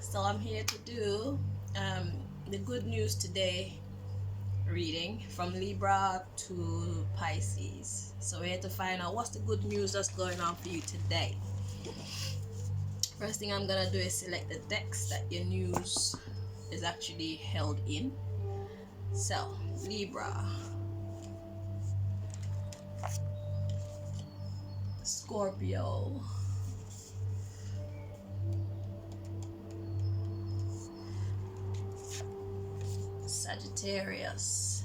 So I'm here to do the good news today reading from Libra to Pisces. So we're here to find out what's the good news that's going on for you today. First thing I'm gonna do is select the decks that your news is actually held in. So Libra, Scorpio, Sagittarius,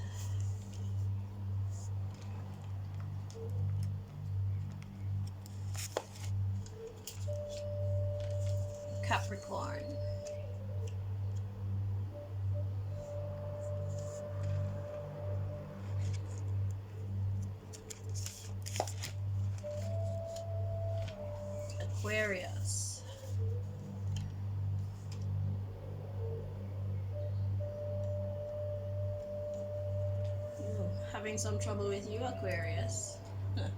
Capricorn, Aquarius, having some trouble with you, Aquarius. Aquarius.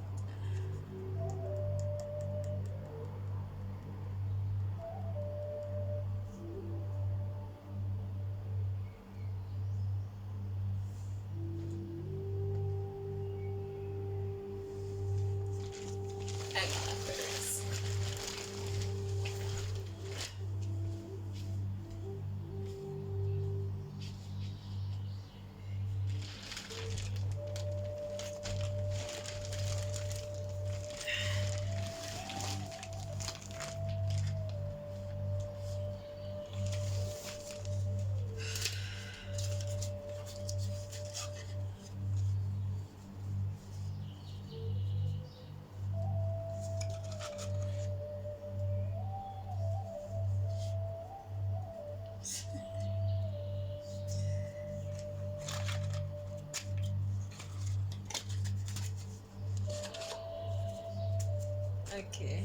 Okay,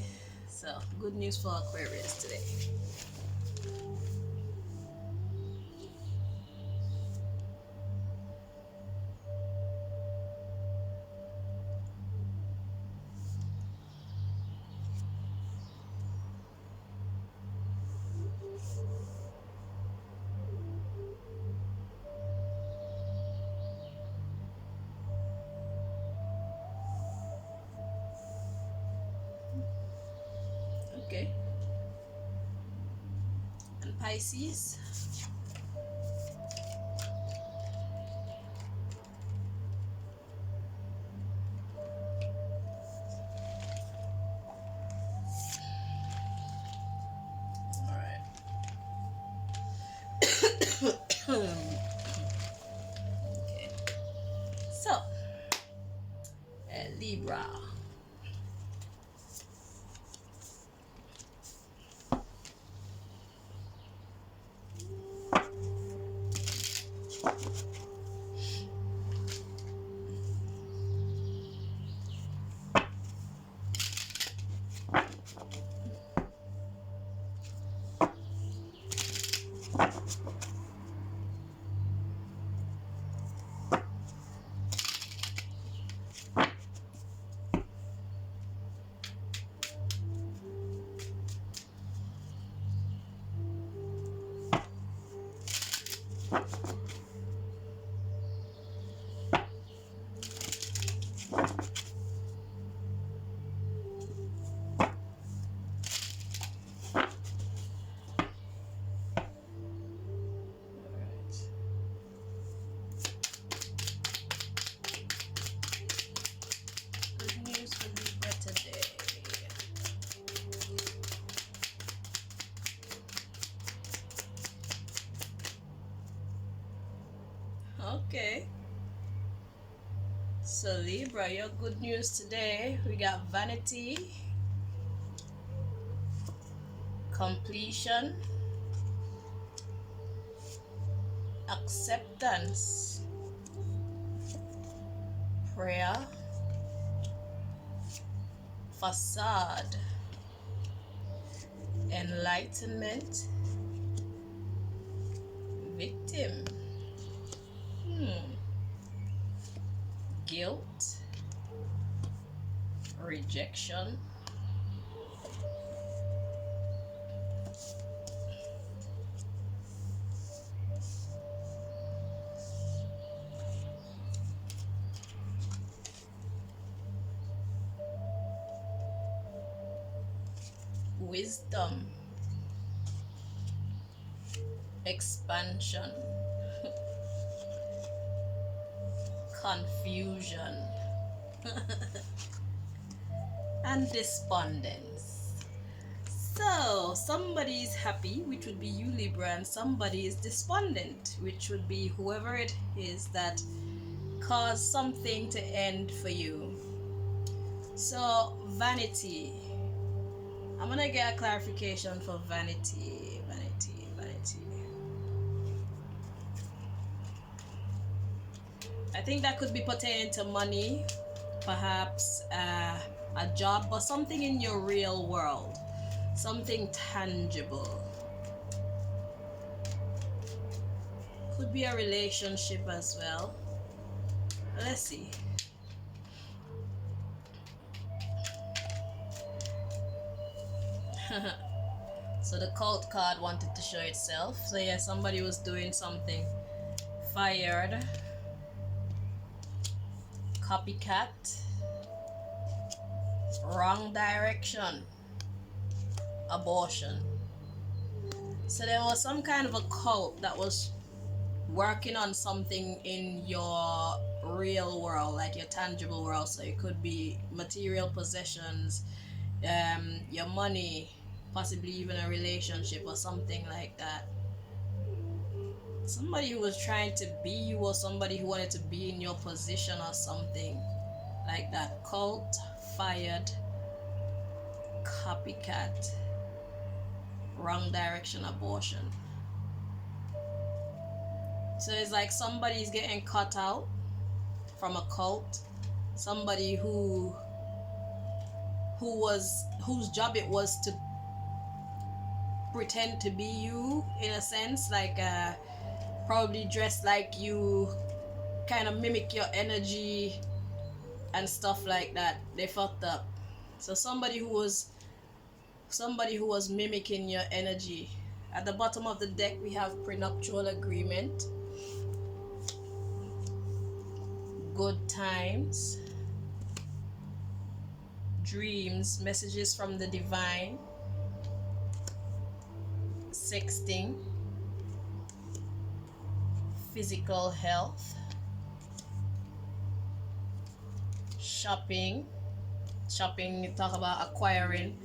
so good news for Aquarius today. Okay. And Pisces. All right. Okay. So, Libra. Okay. So Libra, your good news today, we got vanity, completion, acceptance, prayer, facade, enlightenment, victim, guilt, rejection, wisdom, expansion, confusion, and despondence. So somebody is happy, which would be you, Libra, and somebody is despondent, which would be whoever it is that caused something to end for you. So vanity, I'm gonna get a clarification for vanity. I think that could be pertaining to money, perhaps a job, but something in your real world, something tangible. Could be a relationship as well. Let's see. So the cult card wanted to show itself. So yeah, somebody was doing something. Fired, copycat, wrong direction, abortion. So there was some kind of a cult that was working on something in your real world, like your tangible world. So it could be material possessions, your money, possibly even a relationship or something like that. Somebody who was trying to be you, or somebody who wanted to be in your position or something like that. Cult, fired, copycat, wrong direction, abortion. So it's like somebody's getting cut out from a cult, somebody whose job it was to pretend to be you, in a sense, like probably dress like you, kind of mimic your energy and stuff like that. They fucked up. So somebody who was mimicking your energy. At the bottom of the deck we have prenuptial agreement, good times, dreams, messages from the divine, sexting, physical health, shopping, you talk about acquiring,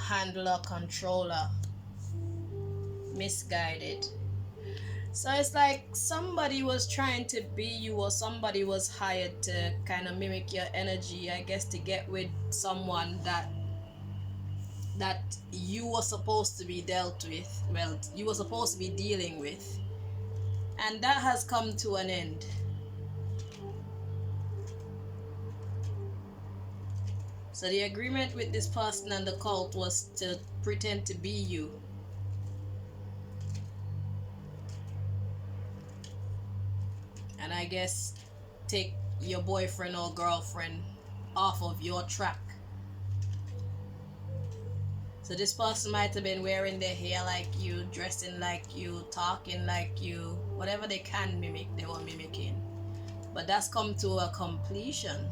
handler, controller, misguided. So it's like somebody was trying to be you, or somebody was hired to kind of mimic your energy, I guess, to get with someone that you were supposed to be dealt with, well, you were supposed to be dealing with, and that has come to an end. So the agreement with this person and the cult was to pretend to be you. And I guess take your boyfriend or girlfriend off of your track. So this person might have been wearing their hair like you, dressing like you, talking like you, whatever they can mimic, they were mimicking. But that's come to a completion.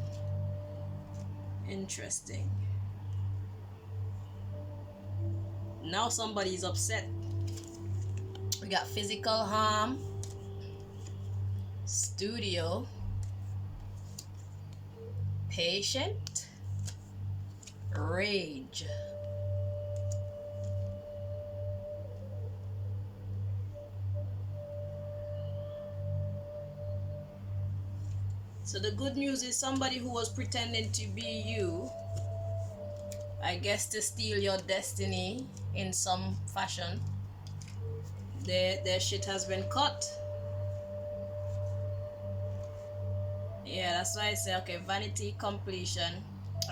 Interesting. Now somebody's upset. We got physical harm, studio, patient, rage. So the good news is somebody who was pretending to be you, I guess to steal your destiny in some fashion, their shit has been cut. Yeah, that's why I say, okay, vanity, completion,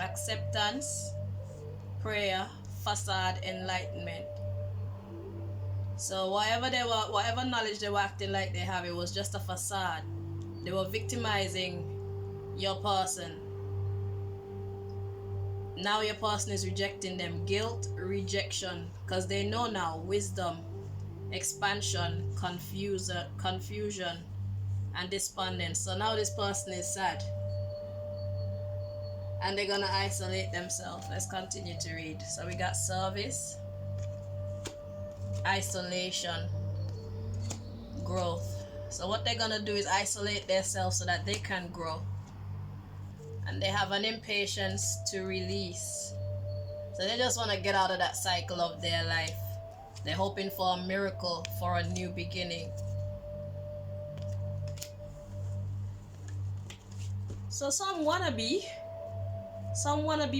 acceptance, prayer, facade, enlightenment. So whatever knowledge they were acting like they have, it was just a facade. They were victimizing your person. Now your person is rejecting them. Guilt, rejection, because they know now. Wisdom, expansion, confusion, and despondence. So now this person is sad. and they're gonna isolate themselves. Let's continue to read. So we got service, isolation, growth. So what they're gonna do is isolate themselves so that they can grow, and they have an impatience to release. So they just want to get out of that cycle of their life. They're hoping for a miracle, for a new beginning. So some wanna be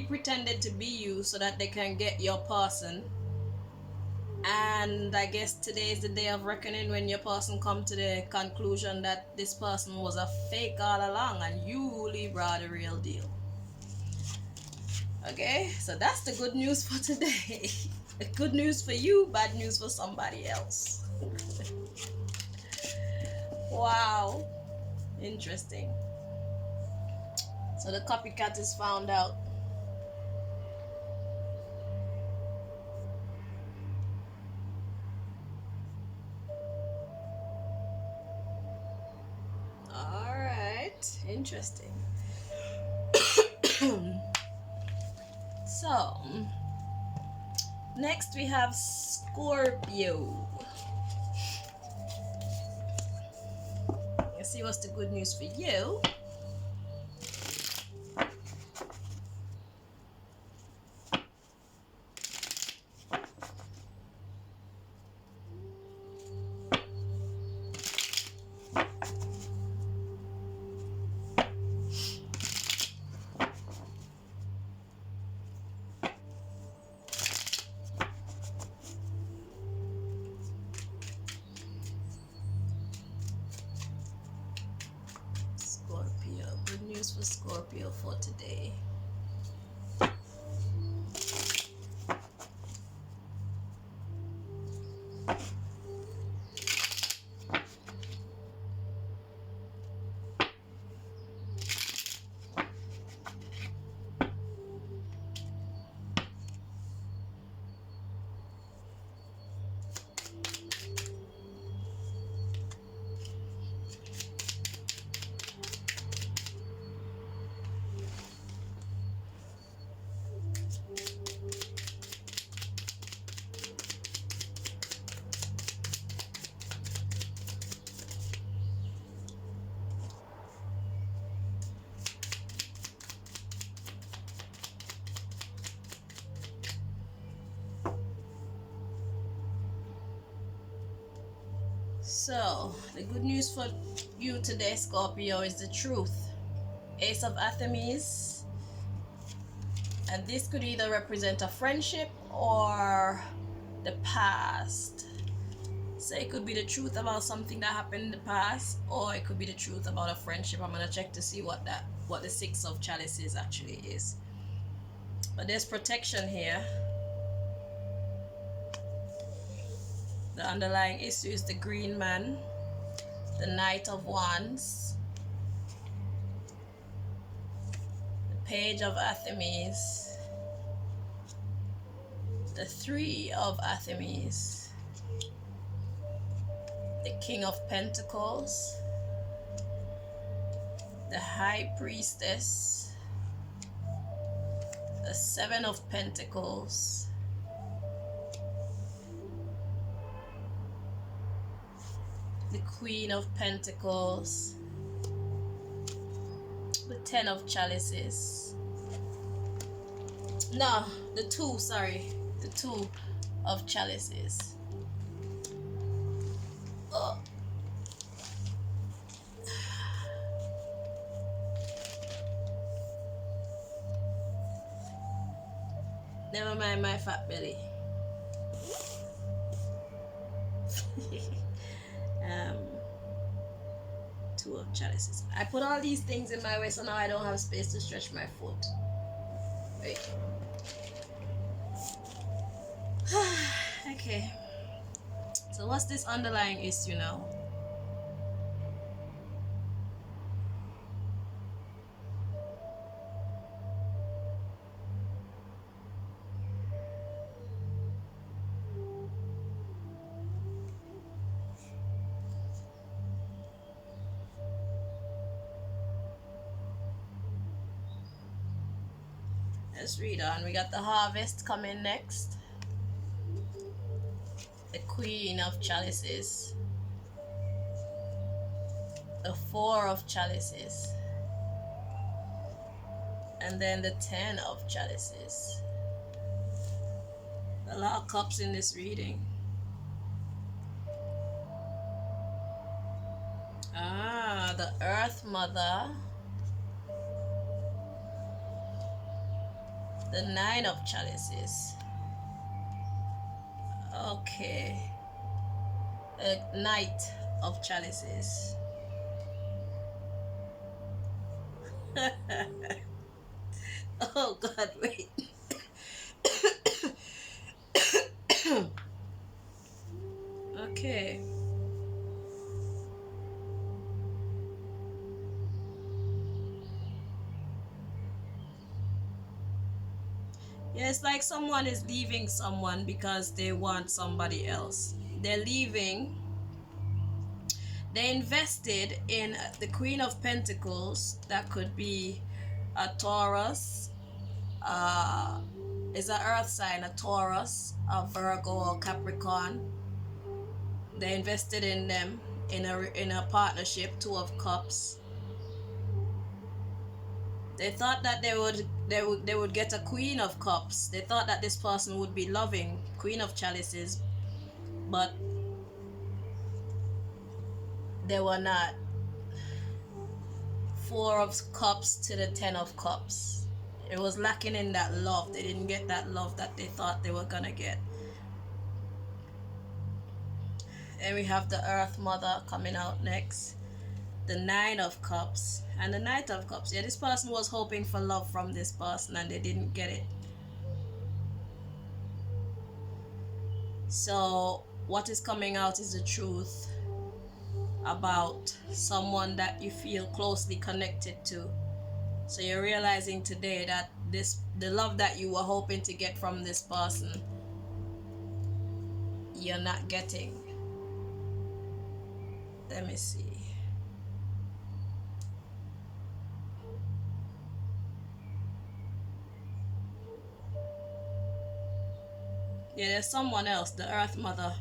pretended to be you so that they can get your person. And I guess today is the day of reckoning, when your person come to the conclusion that this person was a fake all along and you, Libra, are the real deal. Okay, so that's the good news for today. Good news for you, bad news for somebody else. Wow, interesting. So the copycat is found out. All right, interesting. So next we have Scorpio. Let's see what's the good news for you. Good news for Scorpio for today. So the good news for you today, Scorpio, is the truth. Ace of Athemes. And this could either represent a friendship or the past. So it could be the truth about something that happened in the past, or it could be the truth about a friendship. I'm gonna check to see what the Six of Chalices actually is. But there's protection here. The underlying issue is the Green Man, the Knight of Wands, the Page of Athemes, the Three of Athemes, the King of Pentacles, the High Priestess, the Seven of Pentacles, the Queen of Pentacles, the Ten of Chalices. No, the Two of Chalices. Oh. Never mind my fat belly. Two of Chalices. I put all these things in my way, so now I don't have space to stretch my foot. Wait. Okay. So what's this underlying issue now? Let's read on. We got the Harvest coming next. The Queen of Chalices. The Four of Chalices. And then the Ten of Chalices. A lot of cups in this reading. Ah, the Earth Mother. The Nine of Chalices. Okay. The Knight of Chalices. Oh God, wait. Okay. Yeah, it's like someone is leaving someone because they want somebody else. They're leaving. They invested in the Queen of Pentacles. That could be a Taurus, is an earth sign, a Taurus, a Virgo, or Capricorn. They invested in them in a partnership, Two of Cups. They thought that they would get a Queen of Cups. They thought that this person would be loving, Queen of Chalices, but they were not. Four of Cups to the Ten of Cups. It was lacking in that love. They didn't get that love that they thought they were gonna get. And we have the Earth Mother coming out next. The Nine of Cups and the Knight of Cups. Yeah, this person was hoping for love from this person and they didn't get it. So what is coming out is the truth about someone that you feel closely connected to. So you're realizing today that the love that you were hoping to get from this person, you're not getting. Let me see. Yeah, there's someone else, the Earth Mother.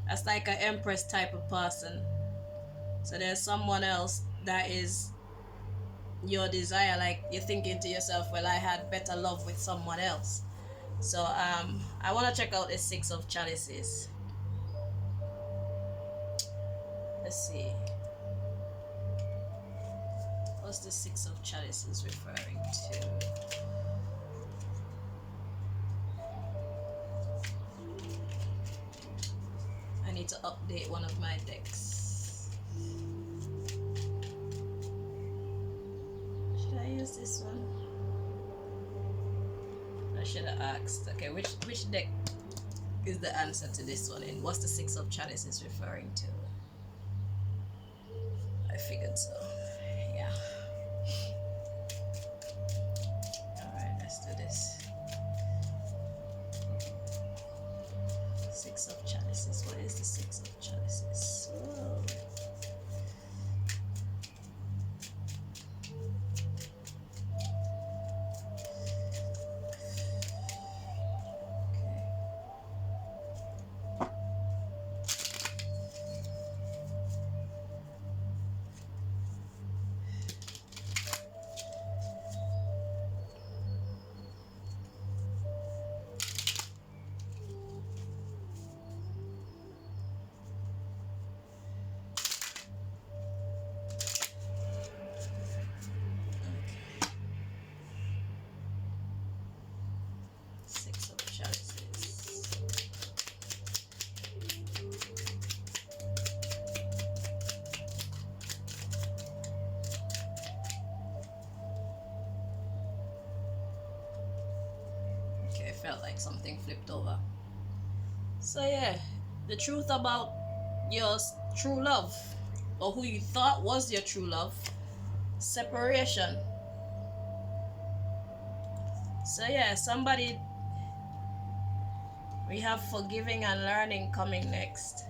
That's like an Empress type of person. So there's someone else that is your desire. Like you're thinking to yourself, well, I had better love with someone else. So I want to check out the Six of Chalices. Let's see. What's the Six of Chalices referring to? I need to update one of my decks. Should I use this one? I should have asked. Okay, which deck is the answer to this one? And what's the Six of Chalices referring to? I figured so. Yeah. Alright, let's do this. Six of Chalices. What is the Six of Chalices? Whoa. Felt like something flipped over. So yeah, the truth about your true love, or who you thought was your true love, separation. So yeah, somebody, we have forgiving and learning coming next.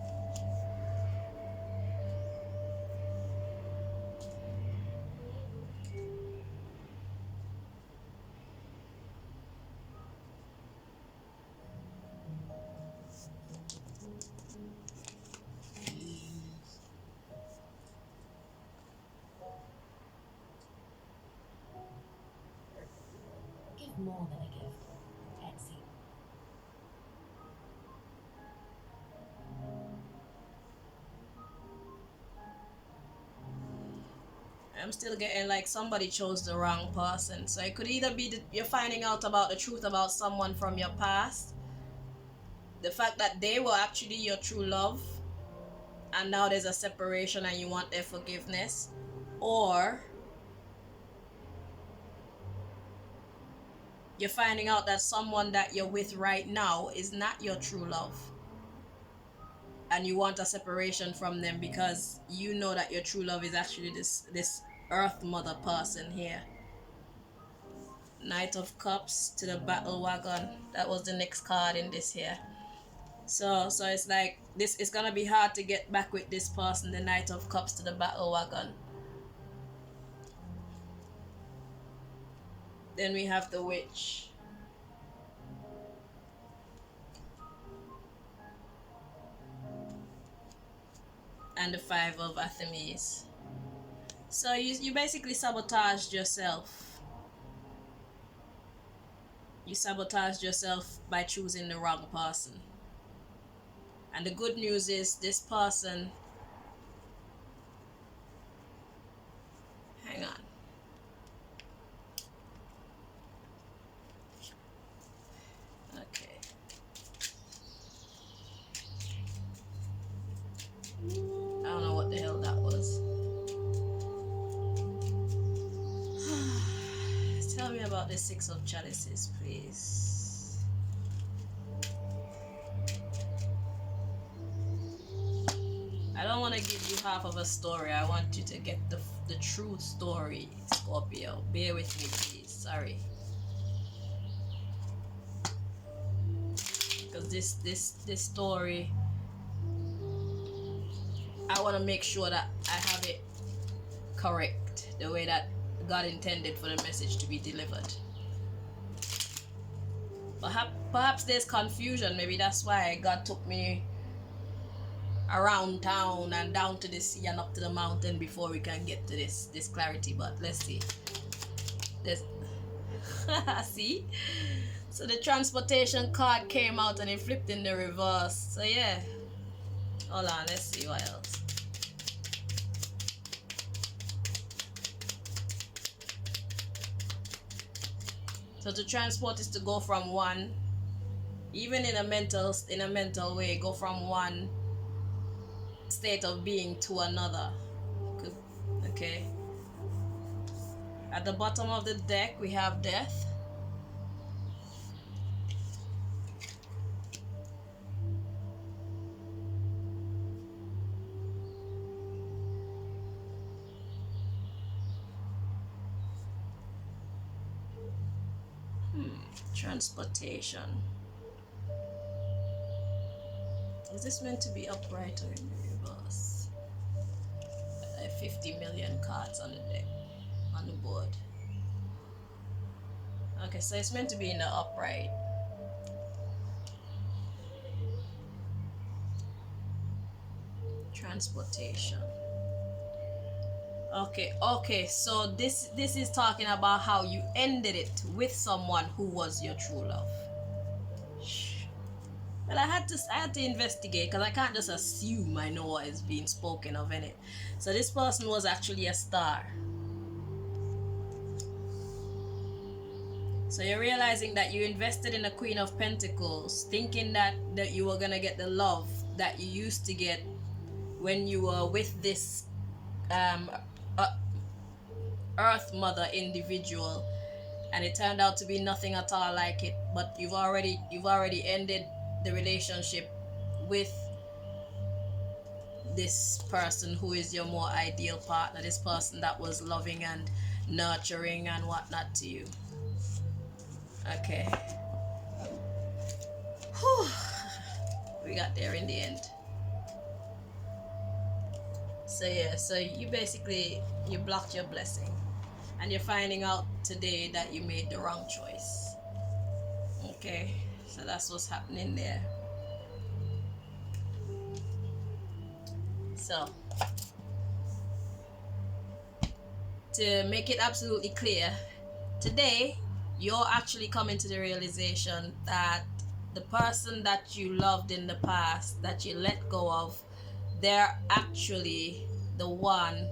give more than I give. Exit. I'm still getting like somebody chose the wrong person. So it could either be that you're finding out about the truth about someone from your past, the fact that they were actually your true love, and now there's a separation and you want their forgiveness, or you're finding out that someone that you're with right now is not your true love and you want a separation from them because you know that your true love is actually this earth mother person here. Knight of Cups to the battle wagon. That was the next card in this here. So it's like this, it's gonna be hard to get back with this person. The Knight of Cups to the battle wagon. Then we have the Witch. And the Five of Artemis. So you basically sabotaged yourself. You sabotaged yourself by choosing the wrong person. And the good news is this person, hang on. Okay. I don't know what the hell that was. Tell me about the Six of Chalices, please. I don't want to give you half of a story. I want you to get the true story, Scorpio. Bear with me, please. Sorry. Because this story, I want to make sure that I have it correct, the way that God intended for the message to be delivered. Perhaps there's confusion. Maybe that's why God took me around town and down to the sea and up to the mountain before we can get to this clarity. But let's see. This see? So the transportation card came out and it flipped in the reverse. So yeah. Hold on, let's see what else. So to transport is to go from one, even in a mental way, go from one state of being to another. Okay. At the bottom of the deck we have Death. Transportation. Is this meant to be upright or in the reverse? 50 million cards on the deck, on the board. Okay, so it's meant to be in the upright. Transportation. Okay, so this is talking about how you ended it with someone who was your true love. Well, I had to investigate because I can't just assume I know what is being spoken of in it. So this person was actually a star. So you're realizing that you invested in a Queen of Pentacles, thinking that you were gonna get the love that you used to get when you were with this Earth Mother individual, and it turned out to be nothing at all like it. But you've already ended the relationship with this person who is your more ideal partner, this person that was loving and nurturing and whatnot to you. Okay. Whew. We got there in the end. So yeah, so you basically, you blocked your blessing, and you're finding out today that you made the wrong choice. Okay, so that's what's happening there. So to make it absolutely clear, today you're actually coming to the realization that the person that you loved in the past, that you let go of, they're actually the one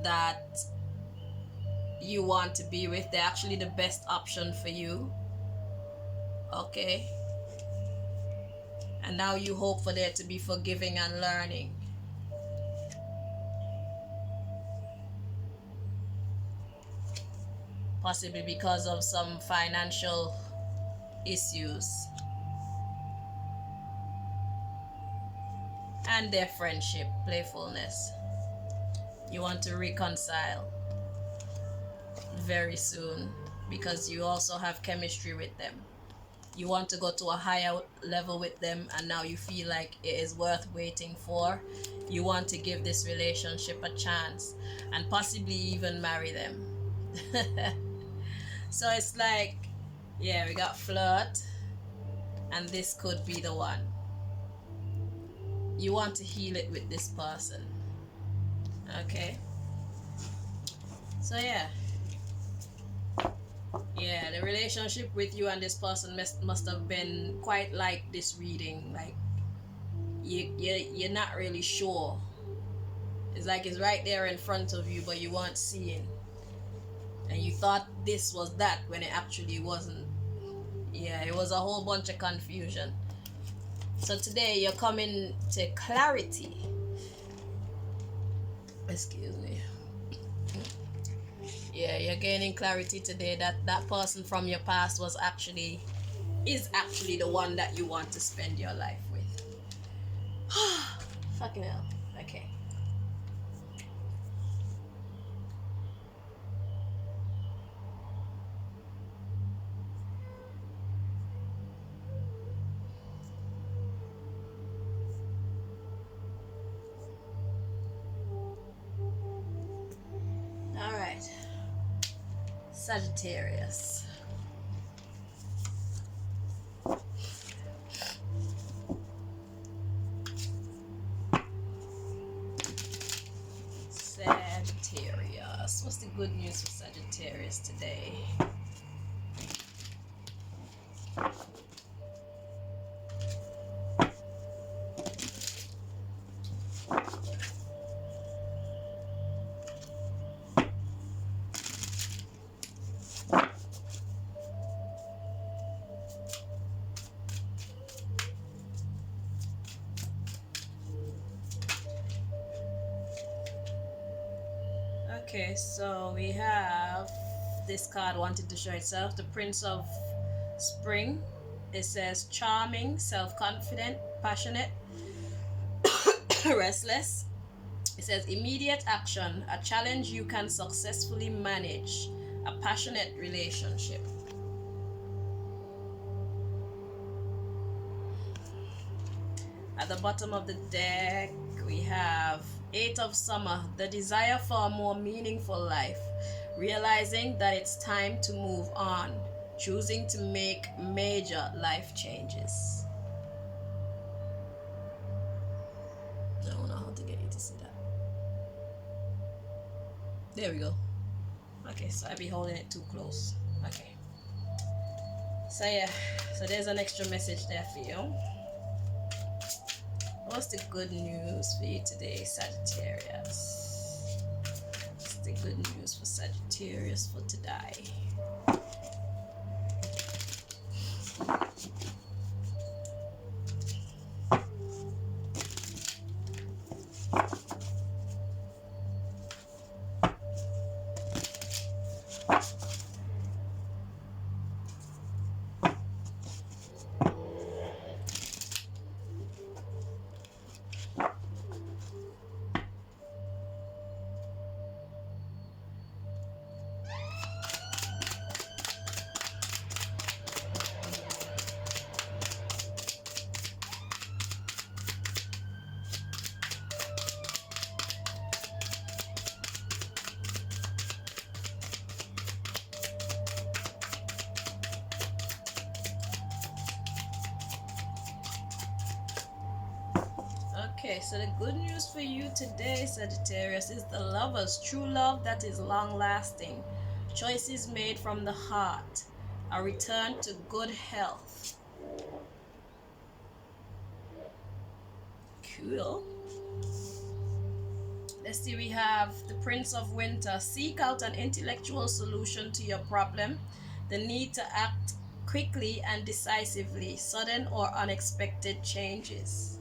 that you want to be with. They're actually the best option for you. Okay? And now you hope for there to be forgiving and learning. Possibly because of some financial issues. And their friendship, playfulness. You want to reconcile very soon because you also have chemistry with them. You want to go to a higher level with them, and now you feel like it is worth waiting for. You want to give this relationship a chance and possibly even marry them. So it's like, yeah, we got flirt, and this could be the one. You want to heal it with this person. Okay? So yeah, the relationship with you and this person must have been quite like this reading. Like you're not really sure. It's like it's right there in front of you, but you weren't seeing, and you thought this was that when it actually wasn't. Yeah, it was a whole bunch of confusion. So today you're coming to clarity. Excuse me. Yeah, you're gaining clarity today that that person from your past is actually the one that you want to spend your life with. Fucking hell. Okay. All right. Sagittarius. Sagittarius. What's the good news for Sagittarius today? Okay, so we have this card wanted to show itself, the Prince of Spring. It says charming, self-confident, passionate, restless. It says immediate action, a challenge you can successfully manage, a passionate relationship. At the bottom of the deck, we have Eight of Summer, the desire for a more meaningful life, realizing that it's time to move on, choosing to make major life changes. I don't know how to get you to see that. There we go. Okay, so I be holding it too close. Okay. So yeah, so there's an extra message there for you. What's the good news for you today, Sagittarius? What's the good news for Sagittarius for today? Okay, so the good news for you today, Sagittarius, is the Lovers, true love that is long lasting. choices made from the heart, a return to good health. Cool. Let's see, we have the Prince of Winter. Seek out an intellectual solution to your problem. The need to act quickly and decisively. Sudden or unexpected changes.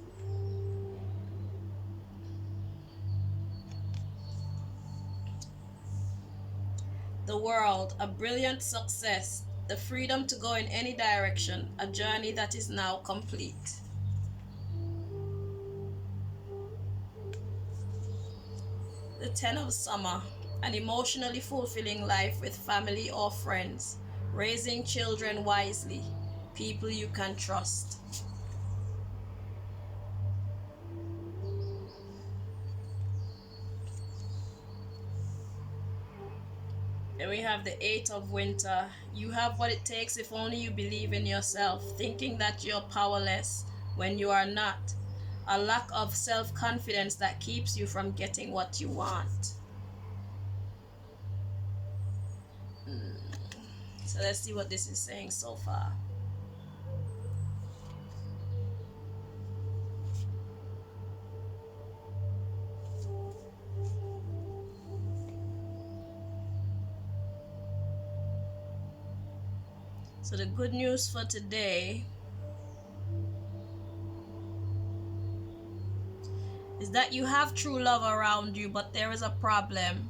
The World. A brilliant success. The freedom to go in any direction. A journey that is now complete. The Ten of Summer. An emotionally fulfilling life with family or friends. Raising children wisely. People you can trust. And we have the Eight of Winter. You have what it takes if only you believe in yourself, thinking that you're powerless when you are not. A lack of self-confidence that keeps you from getting what you want. So let's see what this is saying so far. So the good news for today is that you have true love around you, but there is a problem.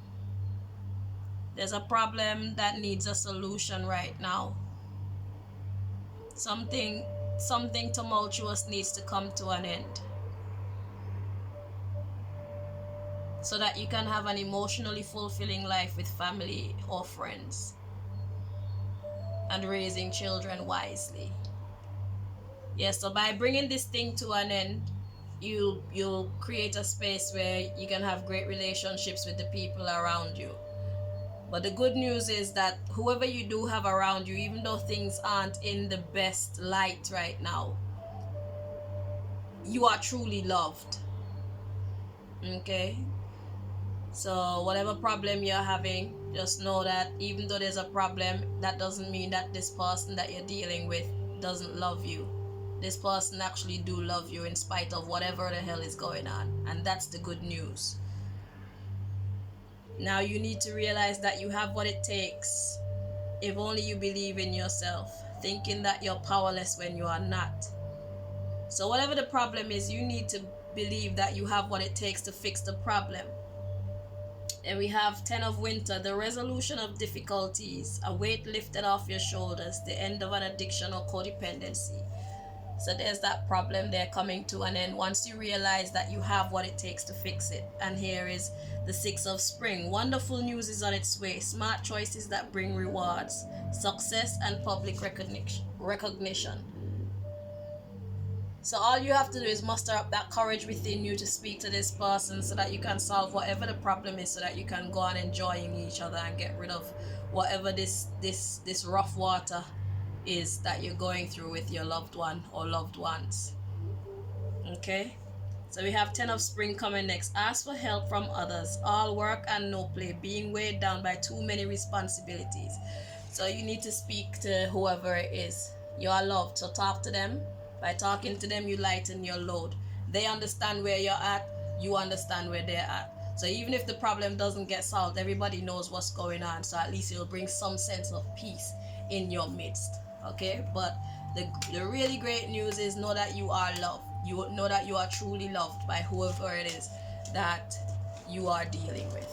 There's a problem that needs a solution right now. Something tumultuous needs to come to an end, so that you can have an emotionally fulfilling life with family or friends and raising children wisely. Yes, so by bringing this thing to an end, you'll create a space where you can have great relationships with the people around you. But the good news is that whoever you do have around you, even though things aren't in the best light right now, you are truly loved. Okay? So whatever problem you're having, just know that even though there's a problem, that doesn't mean that this person that you're dealing with doesn't love you. This person actually do love you in spite of whatever the hell is going on. And that's the good news. Now you need to realize that you have what it takes if only you believe in yourself, thinking that you're powerless when you are not. So whatever the problem is, you need to believe that you have what it takes to fix the problem. And we have Ten of Winter, the resolution of difficulties, a weight lifted off your shoulders, the end of an addiction or codependency. So there's that problem there coming to an end once you realize that you have what it takes to fix it. And here is the Six of Spring. Wonderful news is on its way. Smart choices that bring rewards, success, and public recognition. So all you have to do is muster up that courage within you to speak to this person so that you can solve whatever the problem is, so that you can go on enjoying each other and get rid of whatever this rough water is that you're going through with your loved one or loved ones. Okay? So we have Ten of Spring coming next. Ask for help from others. All work and no play. Being weighed down by too many responsibilities. So you need to speak to whoever it is. You are loved, so talk to them. By talking to them, you lighten your load. They understand where you're at. You understand where they're at. So even if the problem doesn't get solved, everybody knows what's going on. So at least it'll bring some sense of peace in your midst. Okay? But the really great news is know that you are loved. You know that you are truly loved by whoever it is that you are dealing with.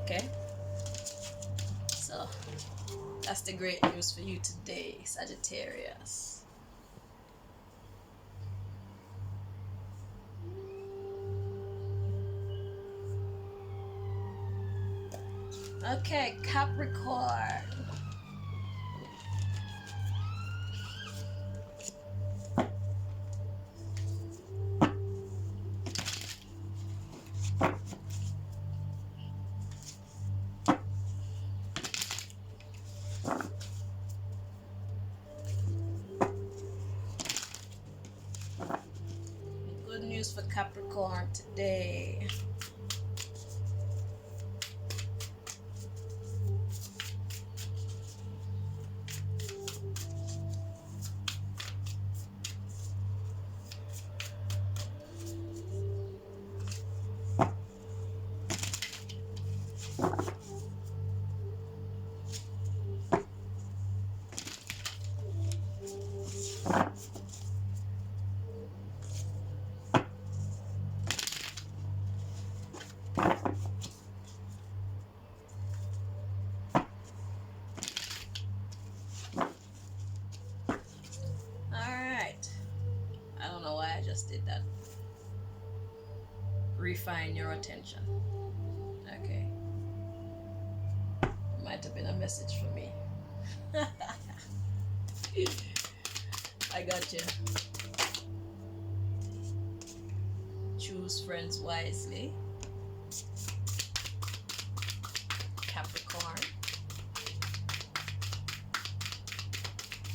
Okay? So that's the great news for you today, Sagittarius. Okay, Capricorn. Good news for Capricorn today. did that. Refine your attention. Okay. Might have been a message for me. I got you. Choose friends wisely. Capricorn.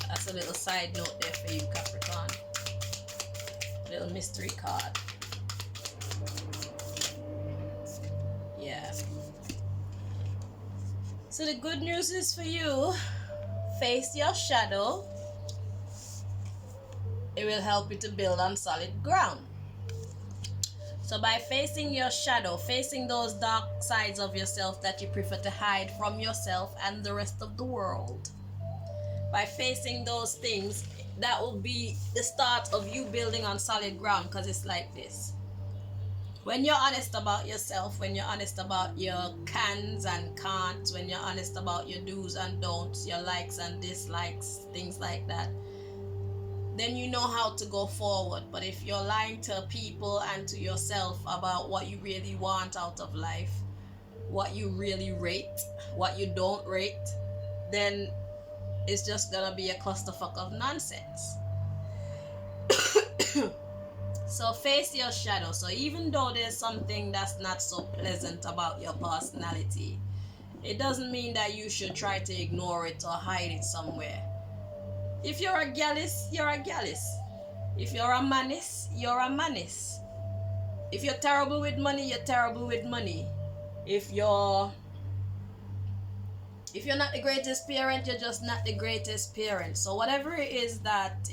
That's a little side note there for you, Capricorn. Little mystery card. Yeah. So the good news is for you, face your shadow. It will help you to build on solid ground. So by facing your shadow, facing those dark sides of yourself that you prefer to hide from yourself and the rest of the world, by facing those things, that will be the start of you building on solid ground. Because it's like this: when you're honest about yourself, when you're honest about your cans and can'ts, when you're honest about your do's and don'ts, your likes and dislikes, things like that, then you know how to go forward. But if you're lying to people and to yourself about what you really want out of life, what you really rate, what you don't rate, then it's just gonna be a clusterfuck of nonsense. So face your shadow. So even though there's something that's not so pleasant about your personality, it doesn't mean that you should try to ignore it or hide it somewhere. If you're a gallus, you're a gallus. If you're a manis, you're a manis. If you're terrible with money, you're terrible with money. If you're not the greatest parent, you're just not the greatest parent. So whatever it is that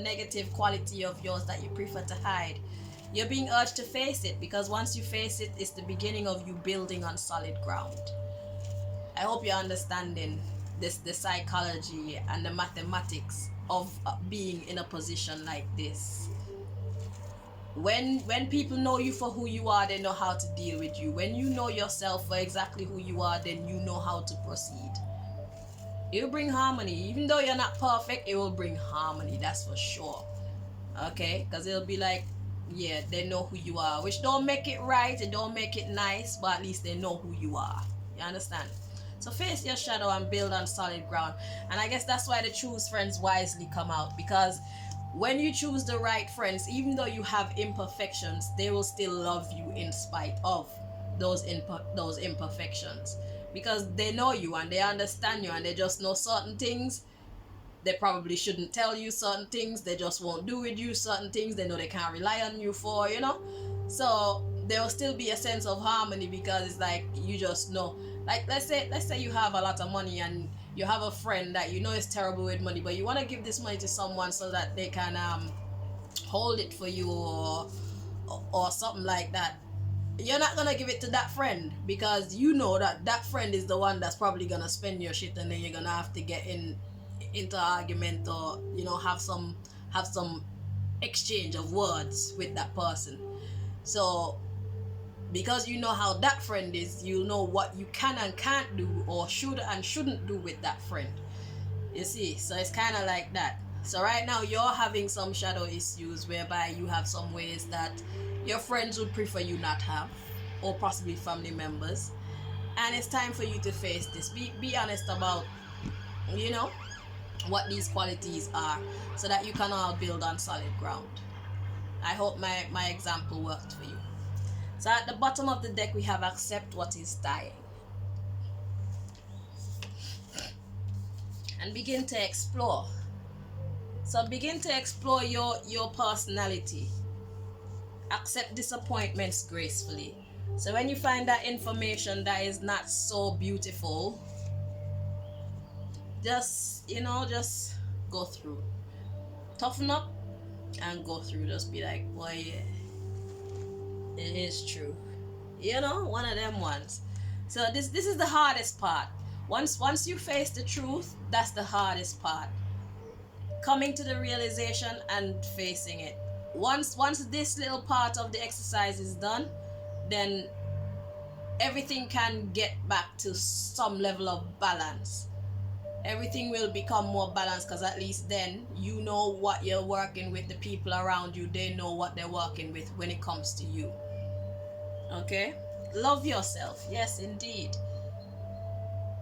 negative quality of yours that you prefer to hide, you're being urged to face it, because once you face it, it's the beginning of you building on solid ground. I hope you're understanding the psychology and the mathematics of being in a position like this. When people know you for who you are, they know how to deal with you. When you know yourself for exactly who you are, then you know how to proceed. It will bring harmony. Even though you're not perfect, it will bring harmony, that's for sure. Okay? Because it'll be like, yeah, they know who you are, which don't make it right, it don't make it nice, but at least they know who you are. You understand? So face your shadow and build on solid ground. And I guess that's why the choose friends wisely come out, because when you choose the right friends, even though you have imperfections, they will still love you in spite of those imperfections, because they know you and they understand you, and they just know certain things they probably shouldn't tell you, certain things they just won't do with you, certain things they know they can't rely on you for, you know. So there will still be a sense of harmony, because it's like you just know. Like let's say you have a lot of money and you have a friend that you know is terrible with money, but you want to give this money to someone so that they can hold it for you, or something like that. You're not gonna give it to that friend, because you know that friend is the one that's probably gonna spend your shit, and then you're gonna have to get into argument, or you know, have some exchange of words with that person. So because you know how that friend is, you know what you can and can't do, or should and shouldn't do with that friend. You see, so it's kind of like that. So right now you're having some shadow issues whereby you have some ways that your friends would prefer you not have, or possibly family members, and it's time for you to face this. Be honest about, you know, what these qualities are, so that you can all build on solid ground. I hope my example worked for you. So at the bottom of the deck we have accept what is dying, and begin to explore. So begin to explore your personality. Accept disappointments gracefully. So when you find that information that is not so beautiful, just go through. Toughen up and go through. Just be like, boy, yeah, it is true. You know, one of them ones. So this is the hardest part. Once you face the truth, that's the hardest part. Coming to the realization and facing it. Once this little part of the exercise is done, then everything can get back to some level of balance. everything will become more balanced, because at least then you know what you're working with. The people around you, they know what they're working with when it comes to you. Okay, love yourself. Yes, indeed.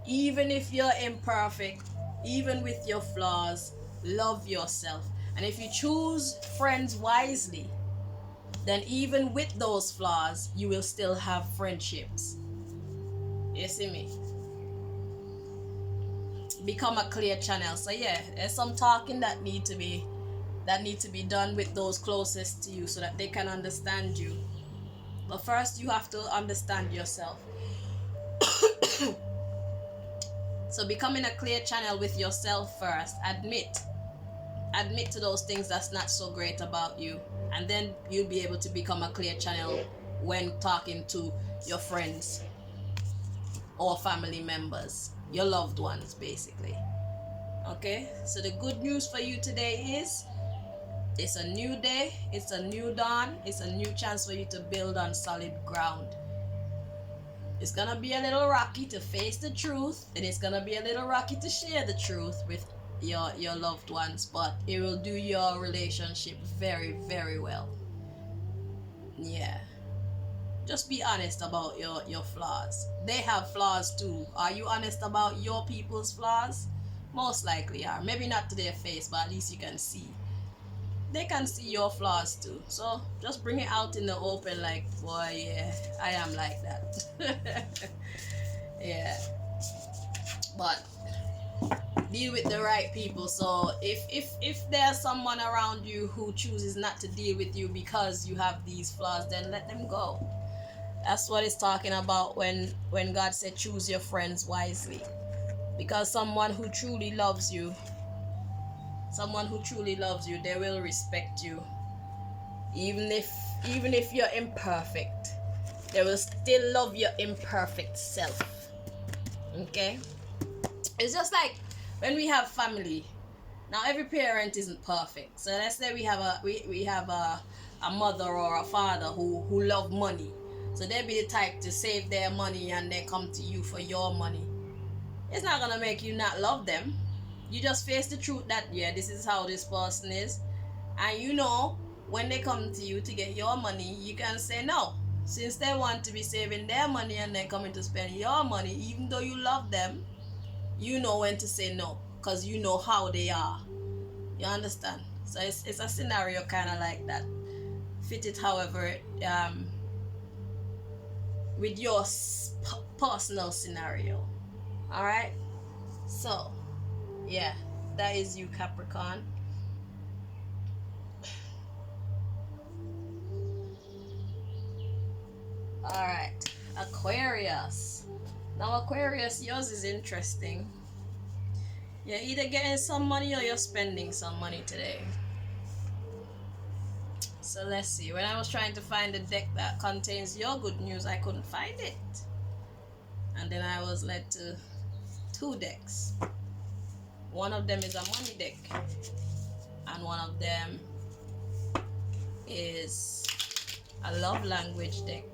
Even if you're imperfect, even with your flaws, love yourself. And if you choose friends wisely, then even with those flaws, you will still have friendships. You see me? Become a clear channel. So yeah, there's some talking that need to be done with those closest to you, so that they can understand you. But first you have to understand yourself. So becoming a clear channel with yourself first. Admit to those things that's not so great about you, and then you'll be able to become a clear channel when talking to your friends or family members, your loved ones, basically. Okay, so the good news for you today is it's a new day, it's a new dawn, it's a new chance for you to build on solid ground. It's gonna be a little rocky to face the truth, and it's gonna be a little rocky to share the truth with your loved ones, but it will do your relationship very, very well. Yeah, just be honest about your flaws. They have flaws too. Are you honest about your people's flaws? Most likely are. Maybe not to their face, but at least you can see. They can see your flaws too. So just bring it out in the open, like, boy, yeah, I am like that. Yeah. But deal with the right people. So if there's someone around you who chooses not to deal with you because you have these flaws, then let them go. That's what it's talking about when God said choose your friends wisely. Because someone who truly loves you, they will respect you. Even if you're imperfect, they will still love your imperfect self. Okay? It's just like when we have family. Now every parent isn't perfect. So let's say we have a mother or a father who love money. So they'll be the type to save their money and then come to you for your money. It's not gonna make you not love them. You just face the truth that, yeah, this is how this person is. And you know, when they come to you to get your money, you can say no. Since they want to be saving their money and then coming to spend your money, even though you love them, you know when to say no, because you know how they are. You understand? So it's a scenario kind of like that. Fit it however, with your personal scenario. All right? So, yeah, that is you, Capricorn. All right, Aquarius. Now, Aquarius, yours is interesting. You're either getting some money or you're spending some money today. So let's see. When I was trying to find a deck that contains your good news, I couldn't find it. And then I was led to two decks. One of them is a money deck, and one of them is a love language deck.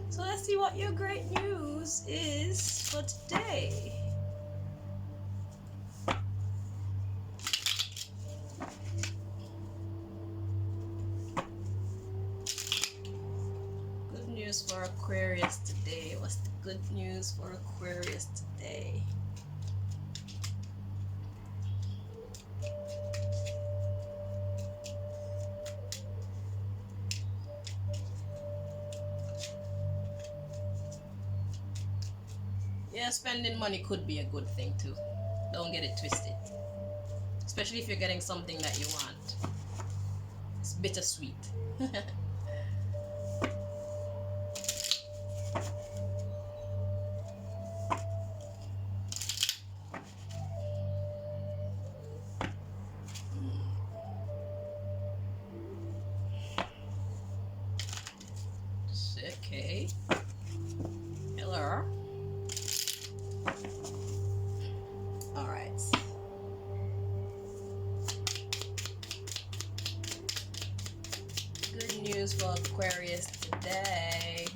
So let's see what your great news is for today. Good news for Aquarius today. What's the good news for Aquarius today? Yeah, spending money could be a good thing too. Don't get it twisted. Especially if you're getting something that you want. It's bittersweet. Okay. Hello. Alright. Good news for Aquarius today.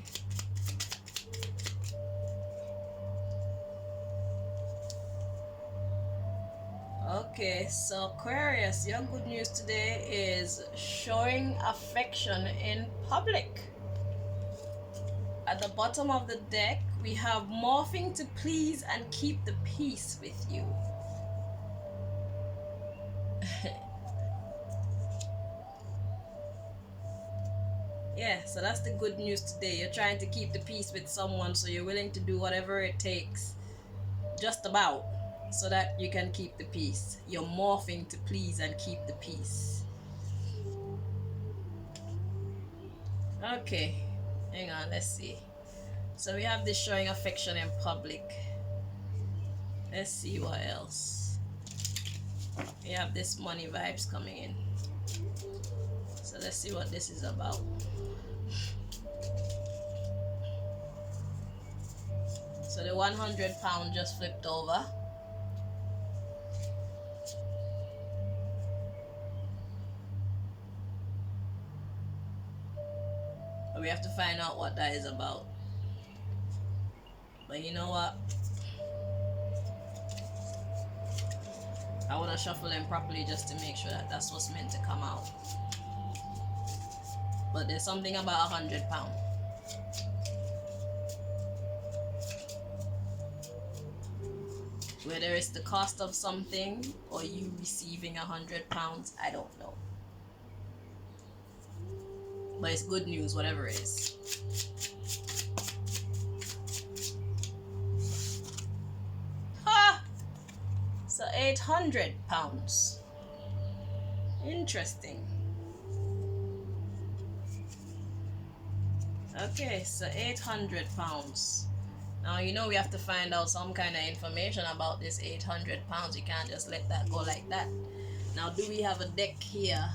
Okay, so Aquarius, your good news today is showing affection in public. At the bottom of the deck, we have morphing to please and keep the peace with you. Yeah, so that's the good news today. You're trying to keep the peace with someone, so you're willing to do whatever it takes, just about, so that you can keep the peace. You're morphing to please and keep the peace. Okay, hang on, let's see. So we have this showing affection in public. Let's see what else. We have this money vibes coming in. So let's see what this is about. So the 100 pound just flipped over. But we have to find out what that is about. But you know what? I want to shuffle them properly just to make sure that that's what's meant to come out. But there's something about 100 pound. Whether it's the cost of something or you receiving 100 pounds, I don't know. But it's good news, whatever it is. Ha! So 800 pounds. Interesting. Okay, so 800 pounds. Now, you know we have to find out some kind of information about this 800 pounds. You can't just let that go like that. Now, do we have a deck here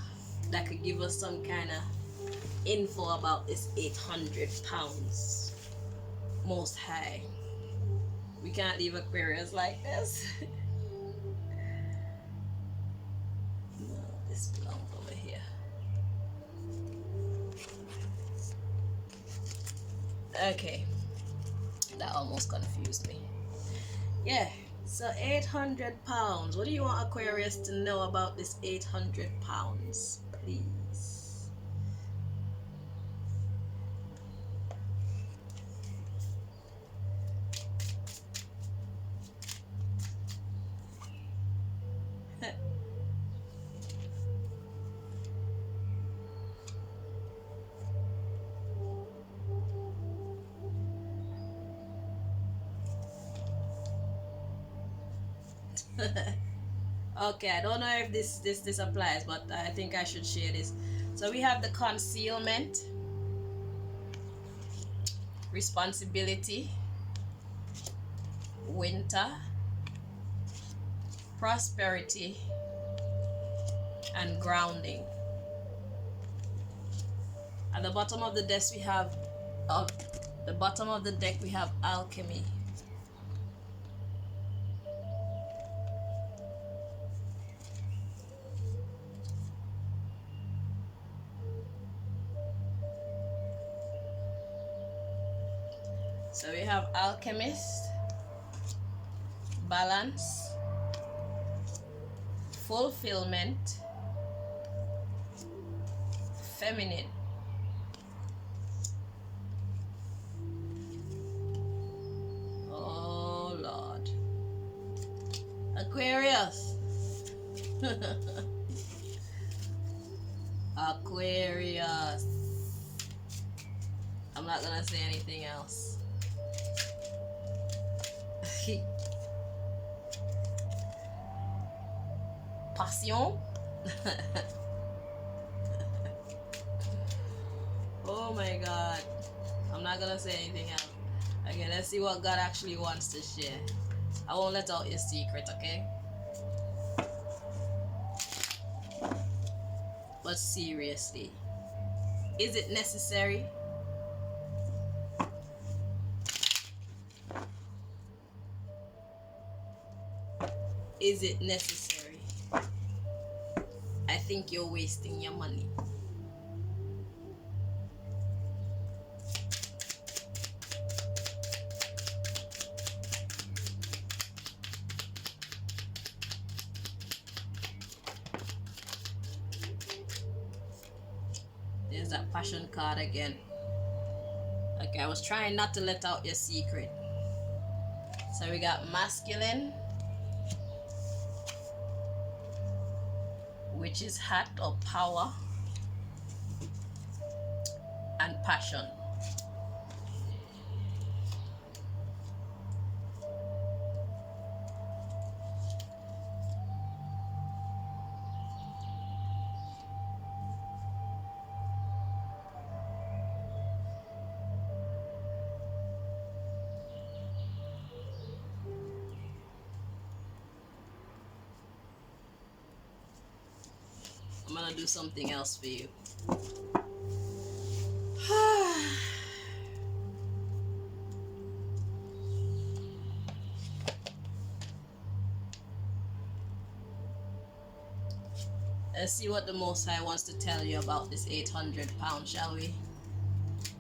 that could give us some kind of info about this 800 pounds? Most High. We can't leave Aquarius like this. No, this belongs over here. Okay. That almost confused me. Yeah, so 800 pounds. What do you want Aquarius to know about this 800 pounds, please? Okay, I don't know if this applies, but I think I should share this. So we have the concealment, responsibility, winter, prosperity, and grounding. At the bottom of the desk we have the bottom of the deck we have alchemy. So we have alchemist, balance, fulfillment, feminine, oh Lord, Aquarius. Aquarius. I'm not gonna say anything else. Passion. Oh my God. I'm not gonna say anything else. Okay, let's see what God actually wants to share. I won't let out your secret, okay? But seriously, is it necessary? Is it necessary? I think you're wasting your money. There's that passion card again. Okay, I was trying not to let out your secret. So we got masculine, which is hot or power, and passion. I'm gonna do something else for you. Let's see what the Most High wants to tell you about this 800 pounds, shall we?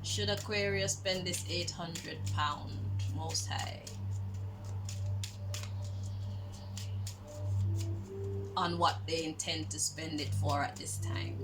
Should Aquarius spend this 800 pounds, Most High? On what they intend to spend it for at this time.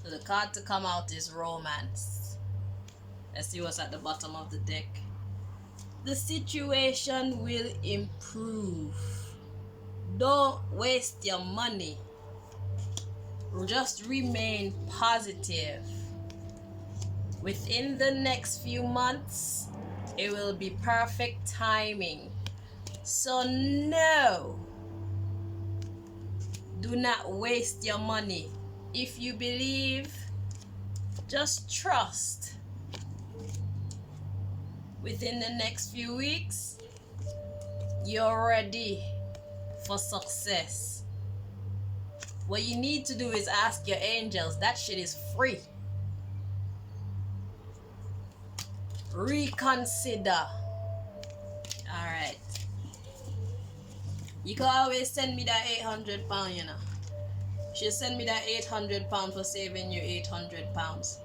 So the card to come out is romance. Let's see what's at the bottom of the deck. The situation will improve. Don't waste your money. Just remain positive. Within the next few months, it will be perfect timing. So no, do not waste your money. If you believe, just trust. Within the next few weeks, you're ready for success. What you need to do is ask your angels. That shit is free. Reconsider. Alright. You can always send me that 800 pounds, you know. She send me that 800 pounds for saving you 800 pounds.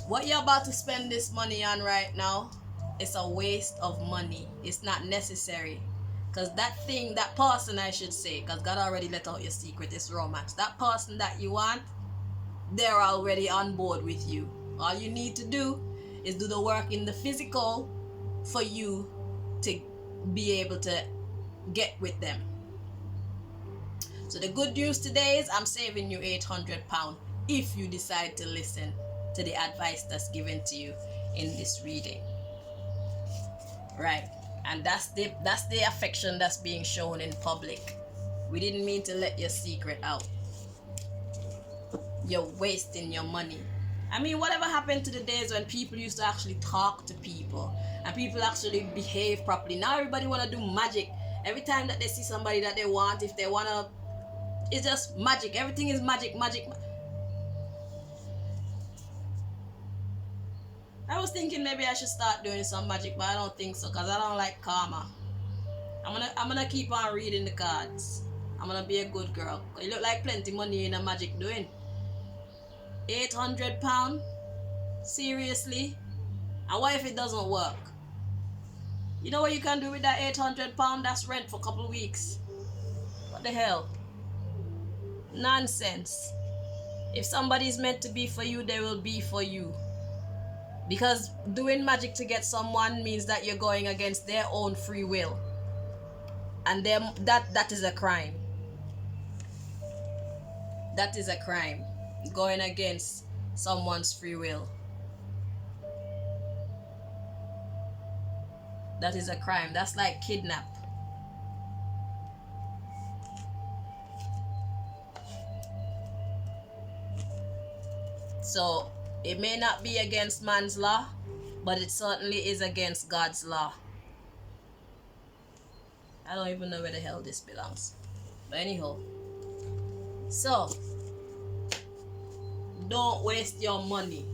What you're about to spend this money on right now, it's a waste of money. It's not necessary. Because that thing, that person I should say, because God already let out your secret, is romance. That person that you want, they're already on board with you. All you need to do is do the work in the physical for you to be able to get with them. So the good news today is I'm saving you 800 pounds if you decide to listen to the advice that's given to you in this reading. Right? And that's the affection that's being shown in public. We didn't mean to let your secret out. You're wasting your money. I mean, whatever happened to the days when people used to actually talk to people and people actually behave properly? Now everybody want to do magic. Every time that they see somebody that they want, if they want to, it's just magic. Everything is magic. I was thinking maybe I should start doing some magic, but I don't think so because I don't like karma. I'm gonna keep on reading the cards. I'm gonna be a good girl. You look like plenty money in a magic doing. 800 pounds? Seriously? And what if it doesn't work? You know what you can do with that 800 pounds? That's rent for a couple of weeks. What the hell? Nonsense. If somebody's meant to be for you, they will be for you. Because doing magic to get someone means that you're going against their own free will. And that is a crime. That is a crime. Going against someone's free will. That is a crime. That's like kidnap. So it may not be against man's law, but it certainly is against God's law. I don't even know where the hell this belongs. But anyhow, So, don't waste your money.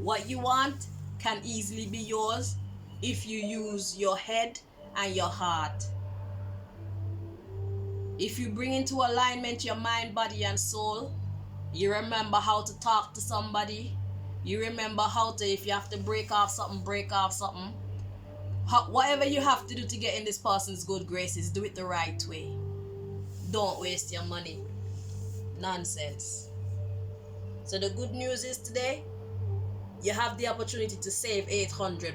What you want can easily be yours if you use your head and your heart. If you bring into alignment your mind, body, and soul, you remember how to talk to somebody. You remember how to, if you have to break off something, break off something. Whatever you have to do to get in this person's good graces, do it the right way. Don't waste your money. Nonsense. So the good news is today, you have the opportunity to save £800.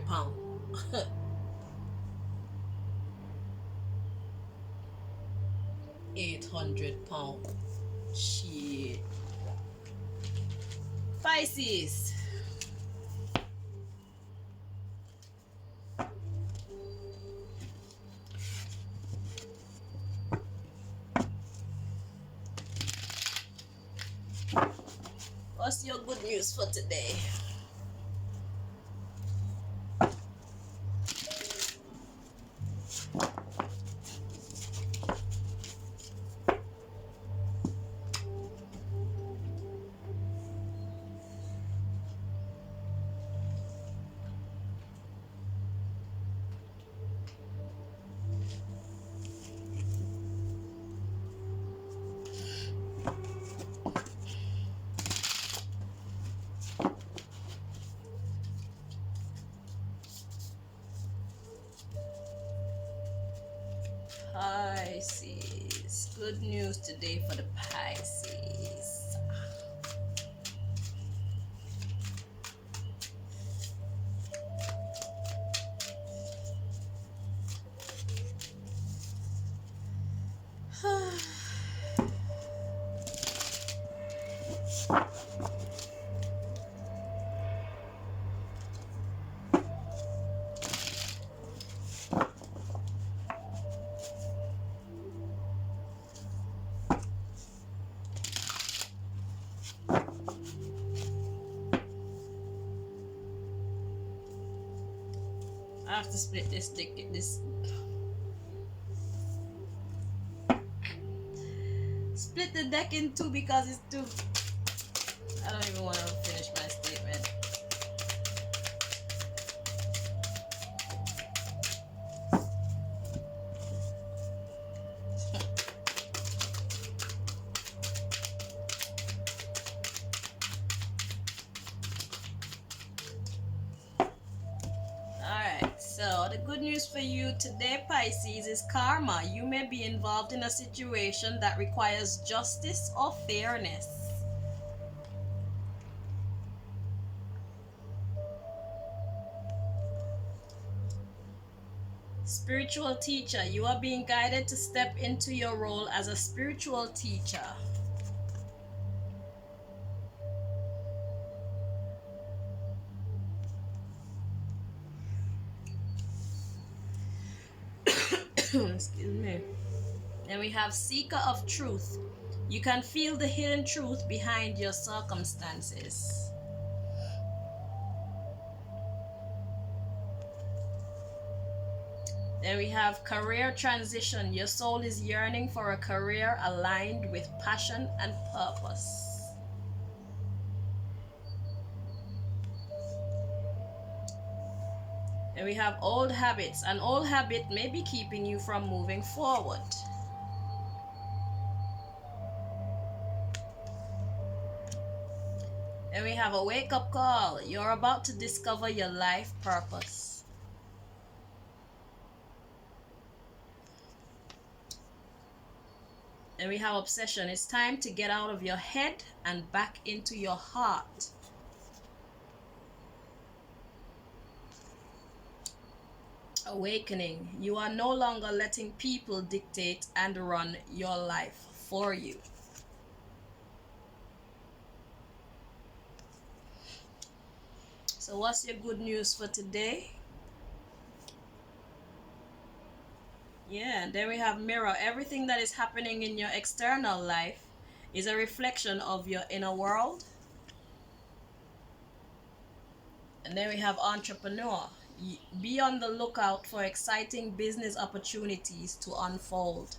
£800. Shit. Pisces. What's your good news for today? Pisces. Good news today for the Pisces. I have to split this deck. Split the deck in two because it's too. I don't even want to finish my statement. So the good news for you today, Pisces, is karma. You may be involved in a situation that requires justice or fairness. Spiritual teacher. You are being guided to step into your role as a spiritual teacher. Excuse me. Then we have seeker of truth. You can feel the hidden truth behind your circumstances. Then we have career transition. Your soul is yearning for a career aligned with passion and purpose. And we have old habits. An old habit may be keeping you from moving forward. And we have a wake-up call. You're about to discover your life purpose. And we have obsession. It's time to get out of your head and back into your heart. Awakening. You are no longer letting people dictate and run your life for you. So what's your good news for today? Yeah, and then we have mirror. Everything that is happening in your external life is a reflection of your inner world. And then we have entrepreneur. Be on the lookout for exciting business opportunities to unfold.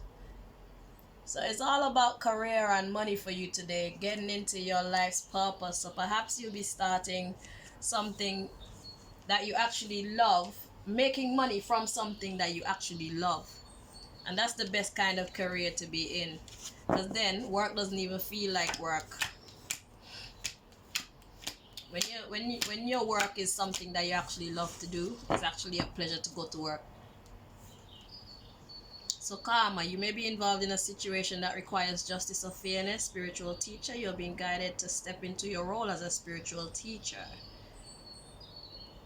So it's all about career and money for you today, getting into your life's purpose. So perhaps you'll be starting something that you actually love, making money from something that you actually love. And that's the best kind of career to be in. Because then work doesn't even feel like work. When your work is something that you actually love to do, it's actually a pleasure to go to work. So karma, you may be involved in a situation that requires justice or fairness. Spiritual teacher, you're being guided to step into your role as a spiritual teacher.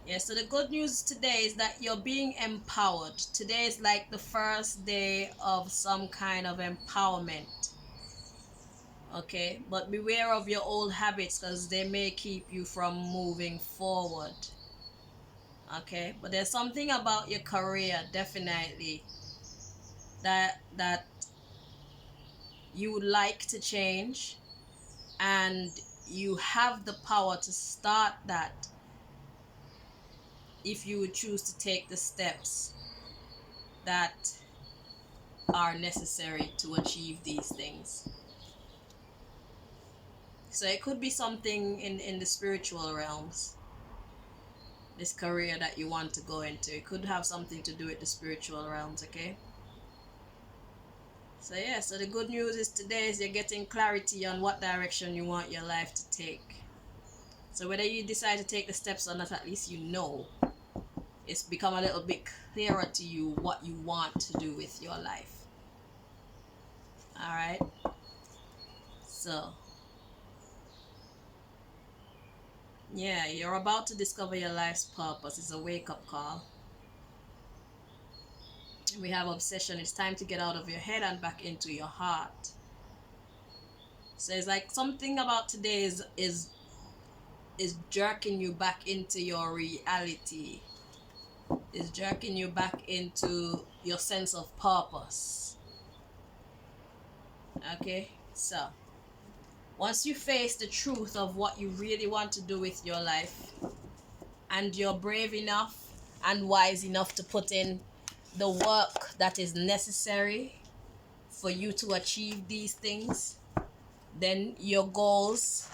Yeah, so the good news today is that you're being empowered. Today is like the first day of some kind of empowerment. Okay, but beware of your old habits because they may keep you from moving forward. Okay, but there's something about your career definitely that you would like to change, and you have the power to start that if you would choose to take the steps that are necessary to achieve these things. So it could be something in the spiritual realms, this career that you want to go into. It could have something to do with the spiritual realms, okay? So yeah, so the good news is today is you're getting clarity on what direction you want your life to take. So whether you decide to take the steps or not, at least you know. It's become a little bit clearer to you what you want to do with your life. Alright? So yeah, you're about to discover your life's purpose. It's a wake-up call. We have obsession. It's time to get out of your head and back into your heart. So it's like something about today is jerking you back into your reality. Is jerking you back into your sense of purpose. Okay? So once you face the truth of what you really want to do with your life, and you're brave enough and wise enough to put in the work that is necessary for you to achieve these things, then your goals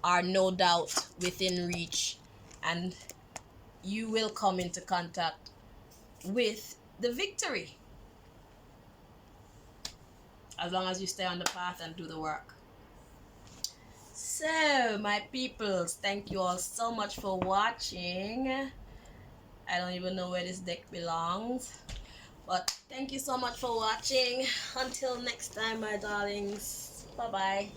are no doubt within reach, and you will come into contact with the victory, as long as you stay on the path and do the work. So my peoples, thank you all so much for watching. I don't even know where this deck belongs, but thank you so much for watching. Until next time, my darlings. Bye bye.